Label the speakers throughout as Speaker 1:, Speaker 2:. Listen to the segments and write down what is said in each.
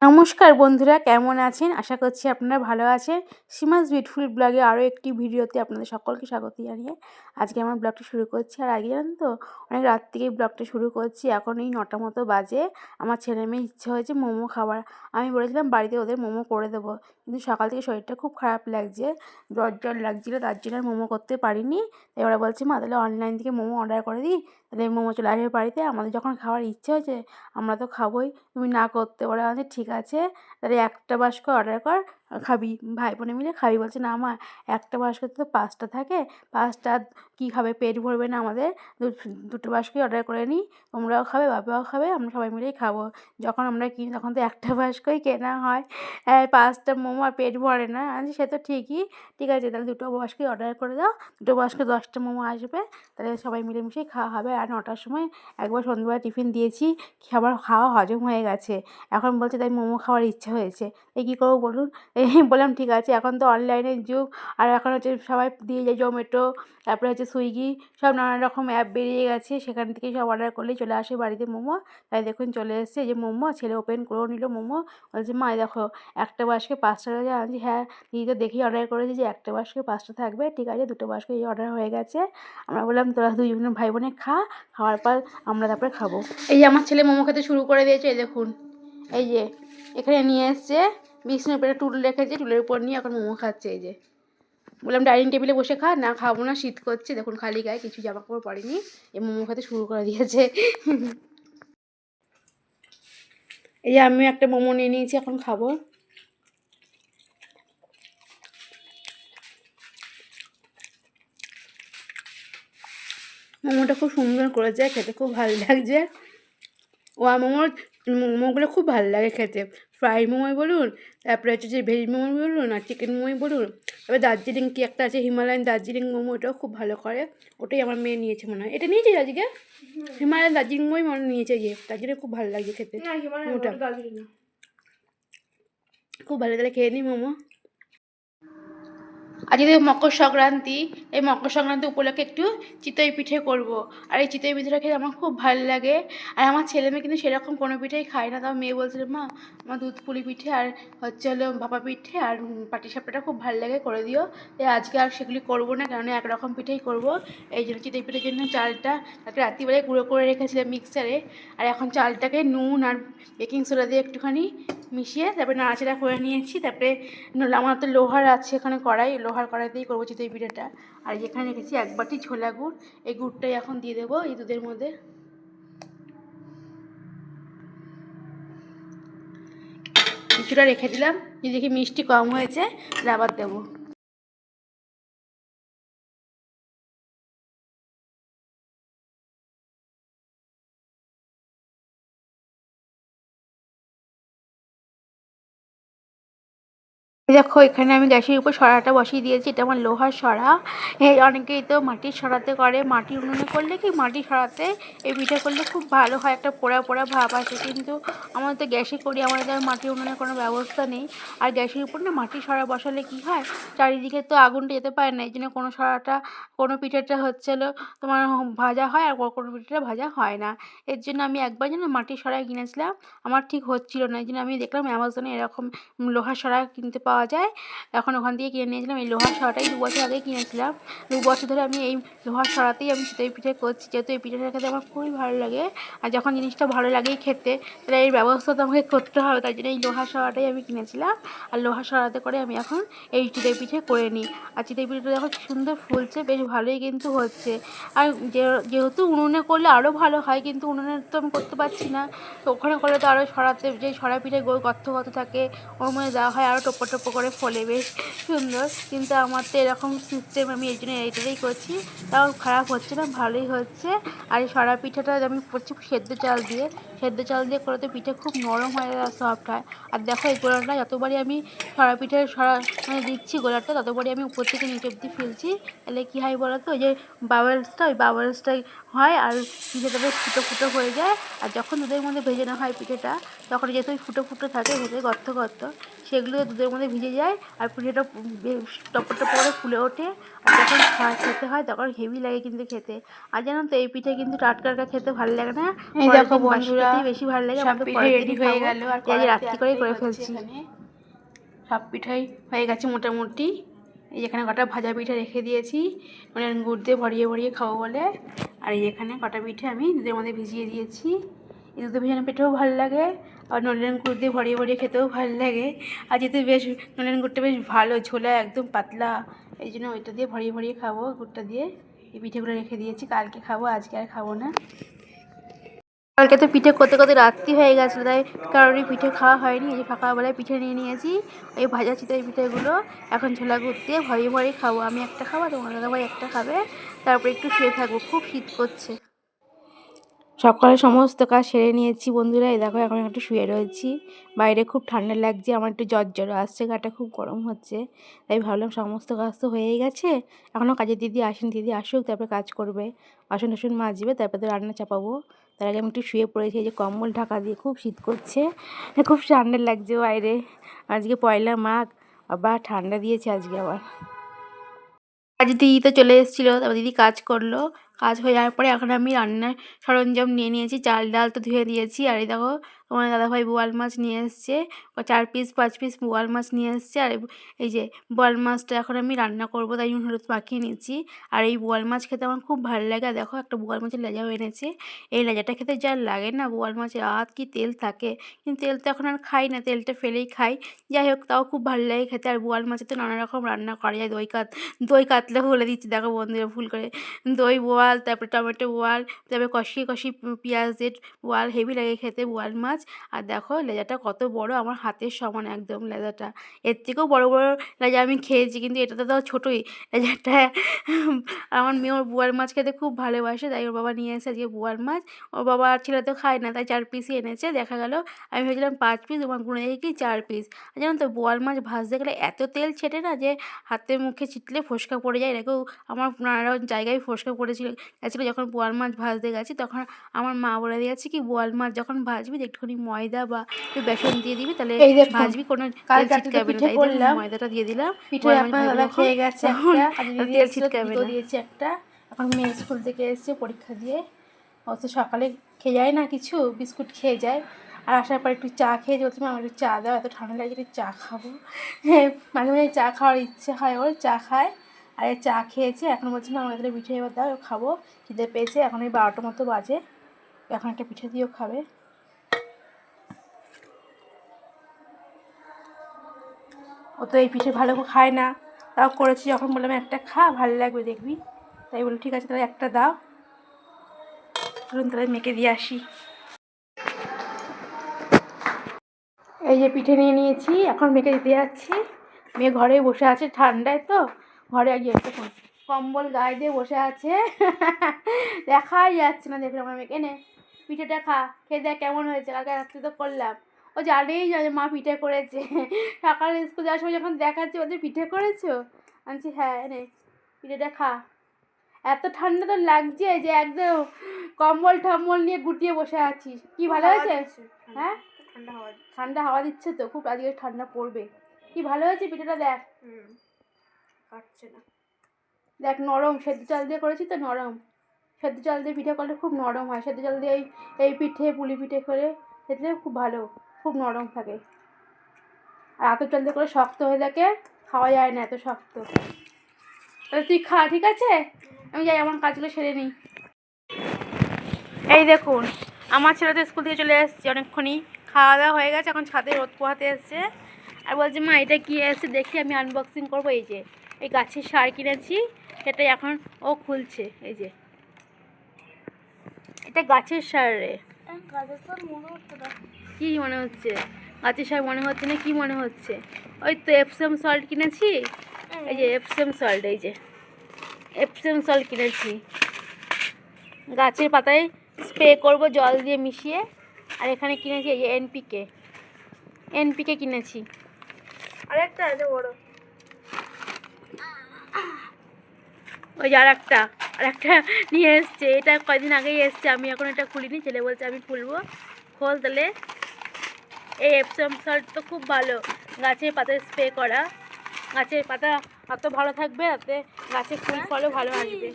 Speaker 1: নমস্কার বন্ধুরা, কেমন আছেন? আশা করছি আপনারা ভালো আছেন। সীমাস বিউটিফুল ব্লগে আরও একটি ভিডিওতে আপনাদের সকলকে স্বাগত জানিয়ে আজকে আমার ব্লগটা শুরু করছি। আর আগে জানেন তো, অনেক রাত থেকেই ব্লগটা শুরু করছি। এখন এই 9টা মতো বাজে। আমার ছেলে মেয়ের ইচ্ছে হয়েছে মোমো খাবার। আমি বলেছিলাম বাড়িতে ওদের মোমো করে দেবো, কিন্তু সকাল থেকে শরীরটা খুব খারাপ লাগছে, জ্বর লাগছিলো, তার জন্য আর মোমো করতে পারিনি। তাই ওরা বলছে মা তাহলে অনলাইন থেকে মোমো অর্ডার করে দিই, তাহলে মোমো চলে আসবে বাড়িতে। আমাদের যখন খাওয়ার ইচ্ছে হয়েছে আমরা তো খাবোই, তুমি না করতে পারো। আমাদের ঠিক আছে, তাহলে একটা বাস্ক অর্ডার কর, খাবি ভাই বোনে মিলে খাবি। বলছে না মা, একটা বাস্কতে তো 5টা থাকে, 5টা কী খাবে, পেট ভরবে না আমাদের, দুটো বাস্কই অর্ডার করে নিই, তোমরাও খাবে বাবাও খাবে, আমরা সবাই মিলেই খাবো। যখন আমরা কিনি তখন তো একটা বাস্কই কেনা হয়, 5টা মোমো আর পেট ভরে না। আমি সে তো ঠিকই, ঠিক আছে তাহলে দুটো বাস্কই অর্ডার করে দাও, দুটো বাস্কে 10টা মোমো আসবে, তাহলে সবাই মিলেমিশেই খাওয়া হবে। আর 9টার সময় একবার সন্ধ্যাবেলা টিফিন দিয়েছি, খাওয়া হজম হয়ে গেছে। এখন বলছে তাই মোমো খাওয়ার ইচ্ছে হয়েছে, এই কী করবো বলুন? এই বললাম ঠিক আছে, এখন তো অনলাইনের যুগ, আর এখন হচ্ছে সবাই দিয়ে যায় জোম্যাটো, তারপরে হচ্ছে সুইগি, সব নানা রকম অ্যাপ বেরিয়ে গেছে, সেখান থেকে সব অর্ডার করলেই চলে আসে বাড়িতে মোমো। তাই দেখুন চলে এসেছে যে মোমো, ছেলে ওপেন করেও নিল মোমো, বলছে মা দেখো একটা বাস্কে 5টা রয়েছে। আমি হ্যাঁ দিদি তো দেখেই অর্ডার করেছি যে একটা বাস্কে 5টা থাকবে, ঠিক আছে দুটো বাস্কে এই অর্ডার হয়ে গেছে। আমরা বললাম তোরা দুইজনে ভাই বোনে খাওয়ার পর আমরা তারপরে খাবো। এই যে আমার ছেলে মোমো খেতে শুরু করে দিয়েছে, এই দেখুন, এই যে এখানে নিয়ে এসছে, বিছানার উপরে টুল রেখেছে, টুলের উপর নিয়ে এখন মোমো খাচ্ছে। এই যে বললাম ডাইনিং টেবিলে বসে খা, না খাবো না, শীত করছে, দেখুন খালি গায়ে, কিছু জামা কাপড় পরেনি, এই মোমো খেতে শুরু করে দিয়েছে। এই যে আমি একটা মোমো নিয়ে নিয়েছি, এখন খাবো। মোমোটা খুব সুন্দর করেছে, খেতে খুব ভালো লাগছে। মোমোগুলো খুব ভালো লাগে খেতে, ফ্রাই মোমোই বলুন, তারপরে হচ্ছে যে ভেজ মোমো বলুন, আর চিকেন মোমোই বলুন, তারপরে দার্জিলিং কি একটা আছে, হিমালয়ান দার্জিলিং মোমো, ওটাও খুব ভালো করে, ওটাই আমার মেয়ে নিয়েছে মনে হয়। এটা নিয়েছে আজকে হিমালয়ান দার্জিলিং মোমোই মনে নিয়েছে, গিয়ে তার জন্য খুব ভালো লাগছে খেতে মোমোটা, খুব ভালো। তাহলে খেয়ে নিই মোমো। আজকে মকর সংক্রান্তি, এই মকর সংক্রান্তি উপলক্ষে একটু চিতই পিঠে করব। আর এই চিতই পিঠেটা খেতে আমার খুব ভালো লাগে। আর আমার ছেলে মেয়ে কিন্তু সেরকম কোনো পিঠেই খায় না, তাও মেয়ে বলছিল মা আমার দুধ পুলি পিঠে আর হচ্ছে হলো ভাপা পিঠে আর পাটিসাপটাটা খুব ভালো লাগে, করে দিও। তাই আজকে আর সেগুলি করবো না, কারণ একরকম পিঠেই করব। এই জন্য চিতই পিঠের জন্য চালটা তাকে রাত্রিবেলায় গুঁড়ো করে রেখেছিলাম মিক্সারে, আর এখন চালটাকে নুন আর বেকিং সোডা দিয়ে একটুখানি মিশিয়ে তারপরে নাড়াচাড়া করে নিয়েছি। তারপরে আমার তো লোহার আছে এখানে কড়াই, লোহার কড়াইতেই করবো চিতই পিঠেটা। আর এখানে রেখেছি 1 বাটি ছোলা গুড়, এই গুড়টাই এখন দিয়ে দেবো এই দুধের মধ্যে। কিছুটা রেখে দিলাম, যদি দেখি মিষ্টি কম হয়েছে তাহলে আবার দেবো। দেখো এখানে আমি গ্যাসের উপর সরাটা বসিয়ে দিয়েছি, এটা আমার লোহার সরা। এই অনেকেই তো মাটির সরাতে করে, মাটির উনুনে করলে কি মাটির সরাতে এই পিঠে করলে খুব ভালো হয়, একটা পোড়া পোড়া ভাব আসে, কিন্তু আমরা তো গ্যাসে করি, আমাদের মাটির উনুনের কোনো ব্যবস্থা নেই। আর গ্যাসের উপর না মাটির সরা বসালে কি হয়, চারিদিকে তো আগুনটা যেতে পারে না, এই জন্য কোনো সরাটা কোনো পিঠেটা হচ্ছিলো তোমার ভাজা হয় আর কোনো পিঠেটা ভাজা হয় না। এর জন্য আমি একবার যেন মাটির সরাই কিনেছিলাম, আমার ঠিক হচ্ছিল না, এই জন্য আমি দেখলাম অ্যামাজনে এরকম লোহার সরা কিনতে পাওয়া যায়, এখন ওখান থেকে কিনে নিয়েছিলাম। এই লোহার সরাটাই 2 বছর আগে কিনেছিলাম, 2 বছর ধরে আমি এই লোহার সরাতেই আমি চিতই পিঠে করছি, যেহেতু এই পিঠেটা খেতে আমার খুবই ভালো লাগে। আর যখন জিনিসটা ভালো লাগেই খেতে, তাহলে এই ব্যবস্থা তো আমাকে করতে হবে, তাই জন্য এই লোহার সরাটাই আমি কিনেছিলাম। আর লোহার সরাতে করে আমি এখন এই চিতই পিঠে করে নিই। আর চিতই পিঠেটা দেখো কি সুন্দর ফুলছে, বেশ ভালোই কিন্তু হচ্ছে। আর যেহেতু উনুনে করলে আরও ভালো হয়, কিন্তু উনুনে তো আমি করতে পারছি না, তো ওখানে করলে তো আরও সরাতে, যে সরা পিঠে গর্ত থাকে ওর মধ্যে দেওয়া হয়, আরও টোপো টোপো করে ফোলে বেশ সুন্দর। কিন্তু আমার তো এরকম সিস্টেম, আমি এই জন্য এইটাতেই করছি, তাও খারাপ হচ্ছে না, ভালোই হচ্ছে। আর এই সরা পিঠাটা আমি করছি সেদ্ধ চাল দিয়ে করলে তো পিঠে খুব নরম হয় আর সফট হয়। আর দেখো এই গোলাটা যতবারই আমি সরা পিঠের মানে দিচ্ছি গোলাটা, ততবারই আমি উপর থেকে নিচে অব্দি ফেলছি, তাহলে কী হয় বলো তো, ওই যে ওই বাবলসটাই হয়, আর পিঠেটা বেশ ফুটো ফুটো হয়ে যায়। আর যখন দুধের মধ্যে ভেজে না হয় পিঠেটা, তখন যেহেতু ওই ফুটো ফুটো থাকে ভেতরে গর্ত, সেগুলো দুধের মধ্যে ভিজে যায় আর পিঠেটা টপ টপ করে ফুলে ওঠে, যখন খেতে হয় তখন হেভি লাগে কিন্তু খেতে। আর জানো তো এই পিঠে কিন্তু টাটকা খেতে ভালো লাগে না, এই দেখো বন্ধুরা বেশি ভালো লাগে।
Speaker 2: সব
Speaker 1: আমাদের
Speaker 2: পিঠে
Speaker 1: পরের
Speaker 2: রেডি
Speaker 1: দিনই
Speaker 2: হয়ে
Speaker 1: খাবো,
Speaker 2: গেল আর
Speaker 1: আজ রাত্রি করেই করে ফেলছি। সব পিঠাই হয়ে গেছে মোটামুটি। এই এখানে কটা ভাজা পিঠা রেখে দিয়েছি, মানে গুড় দিয়ে ভরিয়ে ভরিয়ে খাবো বলে। আর এই এখানে কটা পিঠে আমি দুধের মধ্যে ভিজিয়ে দিয়েছি। এই দুধে ভেজানো পিঠেও ভালো লাগে, আর নলেন গুড় দিয়ে ভরিয়ে ভরিয়ে খেতেও ভালো লাগে। আর যেহেতু বেশ নলেন গুড়টা বেশ ভালো ঝোলা, একদম পাতলা, এই জন্য ওইটা দিয়ে ভরিয়ে ভরিয়ে খাবো। গুড়টা দিয়ে এই পিঠেগুলো রেখে দিয়েছি, কালকে খাবো, আজকে আর খাবো না। কালকে তো পিঠে করতে করতে রাত্রি হয়ে গেছিলো, তাই কারোরই পিঠে খাওয়া হয়নি। এই যে সকালবেলায় পিঠে নিয়ে নিয়েছি, এই ভাজা চিতই পিঠেগুলো এখন ছোলা গুড় দিয়ে ভরিয়ে ভরিয়ে খাবো। আমি একটা খাবো, তোমার দাদাভাই একটা খাবে, তারপর একটু শুয়ে থাকবো, খুব শীত করছে। সকালে সমস্ত কাজ সেরে নিয়েছি বন্ধুরা। এই দেখো এখন একটু শুয়ে রয়েছি, বাইরে খুব ঠান্ডা লাগছে, আমার একটু জ্বর আসছে, গাটা খুব গরম হচ্ছে। তাই ভাবলাম সমস্ত কাজ তো হয়েই গেছে, এখনও কাজের দিদি আসেন, দিদি আসুক তারপরে কাজ করবে, বাসন টাসন মাজবে, তারপরে তো রান্না চাপাবো। তার আগে আমি একটু শুয়ে পড়েছি, এই যে কম্বল ঢাকা দিয়ে, খুব শীত করছে, খুব ঠান্ডা লাগছে বাইরে। আজকে 1লা মাঘ, আবার ঠান্ডা দিয়েছে আজকে আবার। আজ দিদি তো চলে এসেছিলো, তারপর দিদি কাজ করলো, কাজ হয়ে যাওয়ার পরে এখন আমি রান্নার সরঞ্জাম নিয়ে নিয়েছি। চাল ডাল তো ধুয়ে দিয়েছি। আর এই দেখো তোমার দাদাভাই বোয়াল মাছ নিয়ে এসছে, 4 পিস 5 পিস বোয়াল মাছ নিয়ে এসছে। আর এই যে বোয়াল মাছটা এখন আমি রান্না করবো, তাই হলুদ মাখিয়ে নিচ্ছি। আর এই বোয়াল মাছ খেতে আমার খুব ভালো লাগে। আর দেখো একটা বোয়াল মাছের লেজাও এনেছে, এই লেজাটা খেতে যা লাগে না, বোয়াল মাছের কি তেল থাকে, কিন্তু তেল তো এখন আর খাই না, তেলটা ফেলেই খাই। যাই হোক, তাও খুব ভালো লাগে খেতে। আর বোয়াল মাছের তো নানা রকম রান্না করা যায়, দই কাতলা বলে দিচ্ছি, দেখো বন্ধুরা ভুল করে, দই বোয়াল, তারপরে টমেটো বোয়াল, তারপরে কষিয়ে কষিয়ে পেঁয়াজ দিয়ে বোয়াল, হেভি লাগে খেতে বোয়াল মাছ। আর দেখো লেজাটা কত বড়, আমার হাতের সমান একদম লেজাটা, এর থেকেও বড় বড় লেজা আমি খেয়েছি, কিন্তু এটা তো ছোটোই লেজাটা। আমার মেয়ে ওর বোয়াল মাছ খেতে খুব ভালোবাসে, তাই ওর বাবা নিয়ে এসে আজকে বোয়াল মাছ। ওর বাবা আর ছেলে তো খায় না, তাই 4 পিসই এনেছে। দেখা গেল আমি ভেবেছিলাম 5 পিস, আমার গুনে দেখি 4 পিস। জানো তো বোয়াল মাছ ভাজতে গেলে এত তেল ছেটে না, যে হাতে মুখে ছিটলে ফোসকা পড়ে যায়। এরকম আমার নানা জায়গায় ফোসকা পড়েছিল গেছিলো যখন বোয়াল মাছ ভাজতে গেছি। তখন আমার মা বলে দিয়েছে কি, বোয়াল মাছ যখন ভাজবি একটুখানি ময়দা বা একটু বেসন দিয়ে দিবি, তাহলে ভাজবি, কোনো তেল ছিটকাবে না। তাই ময়দাটা দিয়ে দিলাম,
Speaker 2: পিঠে আপনার দাদা খেয়ে গেছে একটা,
Speaker 1: তেল ছিটকাবে না। দিয়েছি একটা, এখন মেয়ে স্কুল থেকে এসেছে পরীক্ষা দিয়ে, ও তো সকালে খেয়ে যায় না কিছু, বিস্কুট খেয়ে যায়। আর আসার পর একটু চা খেয়ে বলছে আমার একটু চা দাও, এত ঠান্ডা লাগে একটু চা খাবো। হ্যাঁ, মাঝে মাঝে চা খাওয়ার ইচ্ছে হয় ওর, চা খায়। আর এই চা খেয়েছে, এখন বলছে না আমার এদের পিঠে এবার দাও খাবো, খিদে পেয়েছে। এখন এই 12টা মতো বাজে, এখন একটা পিঠে দিয়েও খাবে। ও তো এই পিঠে ভালো খায় না, তাও করেছি, যখন বললাম একটা খা ভালো লাগবে দেখবি, তাই বলে ঠিক আছে তাহলে একটা দাও। চলুন তাহলে মেখে দিয়ে আসি। এই যে পিঠে নিয়ে নিয়েছি, এখন মেখে দিতে যাচ্ছি। মেয়ে ঘরে বসে আছে, ঠান্ডায় তো ঘরে গিয়ে দেখুন কম্বল গায়ে দিয়ে বসে আছে। দেখাই যাচ্ছে না, দেখলাম আমার মেয়েকে, নে পিঠেটা খা, খেয়ে দেখ কেমন হয়েছে, কালকে রাত্রে তো করলাম। ও জানেই না যে মা পিঠে করেছে, সকালে স্কুল যাওয়ার সময় যখন দেখাচ্ছে ওদের পিঠে করেছো, আনছি হ্যাঁ নে পিঠেটা খা। এত ঠান্ডা তো লাগছে যে একদম কম্বল টম্বল নিয়ে গুটিয়ে বসে আছিস। কি ভালো হয়েছে? হ্যাঁ, ঠান্ডা হাওয়া দিচ্ছে তো, খুব আজকে ঠান্ডা পড়বে। কি ভালো হয়েছে পিঠেটা, দেখ কাটছে না, দেখ নরম, সেদ্ধ চাল দিয়ে করেছি তো নরম। সেদ্ধ চাল দিয়ে পিঠে করলে খুব নরম হয়, সেদ্ধ চাল দিয়ে এই পিঠে পুলি পিঠে করে খেতে খুব ভালো, খুব নরম থাকে। আর আতর চাল দিয়ে করে শক্ত হয়ে থাকে, খাওয়া যায় না এত শক্ত। তাহলে তুই খা, ঠিক আছে, আমি যাই আমার কাজগুলো সেরে নিই। এই দেখুন আমার ছেলে তো স্কুল থেকে চলে এসেছে অনেকক্ষণই, খাওয়া দাওয়া হয়ে গেছে, এখন ছাদে রোদ পোহাতে এসছে। আর বলছে মা এটা কী এসেছে দেখি, আমি আনবক্সিং করবো। এই যে এই গাছের সার কিনেছি, সেটাই এখন ও খুলছে। এই যে এটা গাছের সার রে, কি মনে হচ্ছে গাছের সার মনে হচ্ছে না, কি মনে হচ্ছে? ওই তো এপসম সল্ট কিনেছি, এই যে এপসম সল্ট, এই যে এপসম সল্ট কিনেছি, গাছের পাতায় স্প্রে করব জল দিয়ে মিশিয়ে। আর এখানে কিনেছি এই যে এনপিকে কিনেছি, আরেকটা আছে বড়, ওই যে আরেকটা নিয়ে এসছে, এটা কয়দিন আগেই এসছে, আমি এখন এটা খুলিনি, ছেলে বলছে আমি খুলবো, খোল তাহলে। এই এপসম সল্ট তো খুব ভালো গাছের পাতায় স্প্রে করা, গাছের পাতা অত ভালো থাকবে, তাতে গাছের ফুল ফলও ভালো আসবে।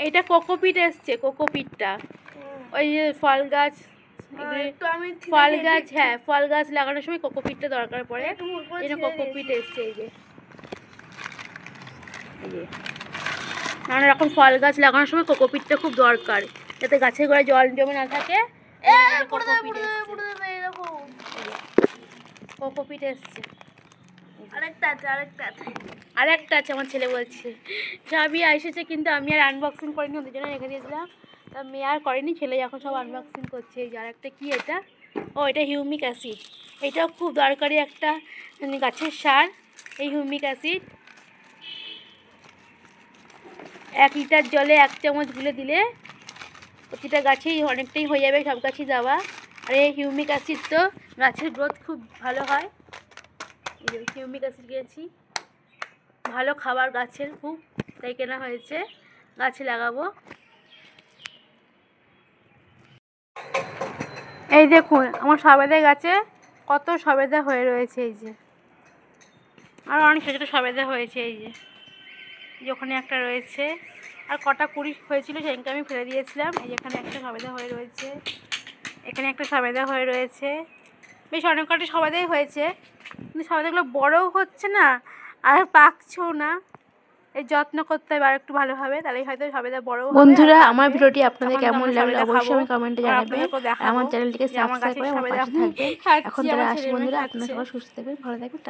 Speaker 1: এইটা কোকোপিট এসছে, কোকোপিটটা ওই যে ফল গাছ, ফল গাছ, হ্যাঁ ফল গাছ লাগানোর সময় কোকোপিটটা দরকার পড়ে, এই যে কোকোপিট এসছে। এই যে নানা রকম ফল গাছ লাগানোর সময় কোকোপিটটা খুব দরকার, যাতে গাছের গোড়ায় জল জমে না থাকে। কোকোপিট এসছে, আরেকটা আছে আমার ছেলে বলছে। সবই এসেছে কিন্তু আমি আর আনবক্সিং করিনি, ওদের জন্য রেখে দিয়েছিলাম। তা মেয়ে আর করেনি, ছেলে যখন সব আনবক্সিং করছে। এই যে আরেকটা কি এটা, ও এটা হিউমিক অ্যাসিড। এটাও খুব দরকারি একটা গাছের সার। এই হিউমিক অ্যাসিড 1 লিটার জলে 1 চামচ গুলে দিলে প্রতিটা গাছেই অনেকটাই হয়ে যাবে, সব গাছই দেওয়া। আর এই হিউমিক অ্যাসিড তো গাছের গ্রোথ খুব ভালো হয়। এই যে হিউমিক অ্যাসিড কিনেছি, ভালো খাবার গাছের খুব, তাই কেনা হয়েছে, গাছে লাগাবো। এই দেখুন আমার সবেদা গাছে কত সবেদা হয়ে রয়েছে। এই যে আর অনেক ছোটো ছোটো সবেদা হয়েছে। এই যে ওখানে একটা রয়েছে, আর কটা কুড়ি হয়েছিল সেদিনকে আমি ফেলে দিয়েছিলাম। এই যে এখানে একটা সবেদা হয়ে রয়েছে, এখানে একটা সবেদা হয়ে রয়েছে, বেশ অনেক কটা সবেদাই হয়েছে, কিন্তু সবেদাগুলো বড়ও হচ্ছে না আর পাকছেও না। এই যত্ন করতে হবে আর একটু ভালোভাবে, তাহলেই হয়তো সবেদা বড় হবে।
Speaker 2: বন্ধুরা,
Speaker 1: আর
Speaker 2: আমার
Speaker 1: পাকবে।
Speaker 2: ভিডিওটি আপনাদের
Speaker 1: তখন তো
Speaker 2: কেমন
Speaker 1: আমরা
Speaker 2: লাগলো
Speaker 1: সবেদা
Speaker 2: অবশ্যই
Speaker 1: খাবো,
Speaker 2: আমি কমেন্টে
Speaker 1: আর
Speaker 2: জানাবেন।
Speaker 1: আপনাদেরকেও
Speaker 2: আর
Speaker 1: দেখাবো
Speaker 2: আমার চ্যানেলটিকে
Speaker 1: যে আমার
Speaker 2: সাবস্ক্রাইব
Speaker 1: গাছের
Speaker 2: করে আমার
Speaker 1: সবেদা
Speaker 2: পাশে থাকবেন।
Speaker 1: খাচ্ছি,
Speaker 2: এখন তারা
Speaker 1: আমার
Speaker 2: আসি
Speaker 1: ছেলে মেয়ে
Speaker 2: বন্ধুরা, আপনারা
Speaker 1: খাচ্ছে।
Speaker 2: সবাই সুস্থ থাকবেন, ভালো থাকবেন।